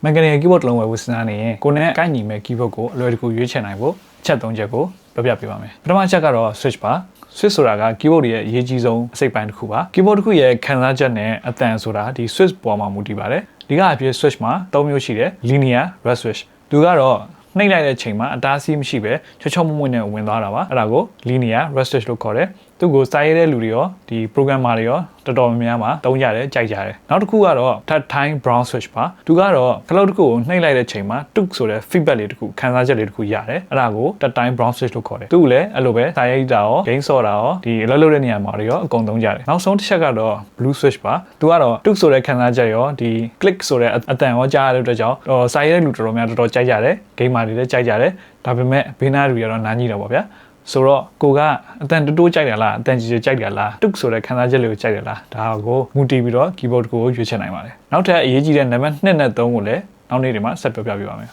mechanical keyboard လုံးဝယ်ဖို့စဉ်းစားနေရင်ကိုယ်နဲ့ကိုက်ညီမဲ့ keyboard ကိုအလွယ်တကူရွေးချယ်နိုင်ဖို့အချက် 3 ချက်ကိုပြောပြပေးပါမယ်ပထမအချက်ကတော့ switch ပါ switch ဆိုတာက keyboard ရဲ့အရေးကြီးဆုံးအစိတ်ပိုင်းတစ်ခုပါ keyboard တစ်ခုရဲ့ခံစားချက်နဲ့အသံဆိုတာဒီ switch ပေါ်မှာမူတည်ပါတယ်ဒီကအဖြစ် switch မှာ3မျိုးရှိတယ် linear red switch သူကတော့နှိပ်လိုက်တဲ့ချိန်မှာအတားအဆီးမရှိပဲချောချောမွမွနဲ့ဝင်သွားတာပါအဲ့ဒါကို linear red switch လို့ခေါ်တယ်သူကိုစာရေးတဲ့လူတွေရောဒီ programmer တွေရောတော်တော်များများမှာသုံးကြတယ်ကြိုက်ကြတယ်နောက်တစ်ခုကတော့ touch time brown switch ပါသူကတော့ cloud တစ်ခုကိုနှိပ်လိုက်တဲ့ချိန်မှာ tuk ဆိုတဲ့ feedback လေးတစ်ခုခံစားချက်လေးတစ်ခုရတယ်အဲ့ဒါကို touch time brown switch လို့ခေါ်တယ်သူကလည်းအဲ့လိုပဲစာရေးတာရော game ဆော့တာရောဒီအလုပ်လုပ်တဲ့နေရာမှာတွေရောအကုန်သုံးကြတယ်နောက်ဆုံးတစ်ချက်ကတော့ blue switch ပါသူကတော့ tuk ဆိုတဲ့ခံစားချက်ရောဒီ click ဆိုတဲ့အတန်ရောကြားရတဲ့အတွက်ကြောင့်စာရေးတဲ့လူတော်တော်များတော်တော်ကြိုက်ကြတယ် gamer တွေလည်းကြိုက်ကြတယ်ဒါပေမဲ့ဘေးနားလူတွေကတော့နားကြီးတာပေါ့ဗျာဆိုတော့ကိုကအတန်တိုးကြိုက်တယ်လားအတန်ကြီးကြိုက်တယ်လားတုတ်ဆိုတဲ့ခံစားချက်လေးကိုကြိုက်တယ်လားဒါကိုမူတည်ပြီးတော့ keyboard ကိုရွေးချယ်နိုင်ပါတယ်နောက်ထပ်အရေးကြီးတဲ့ number 2 နဲ့ 3ကိုလည်းနောက်နေ့တွေမှာဆက်ပြောပြပေးပါမယ်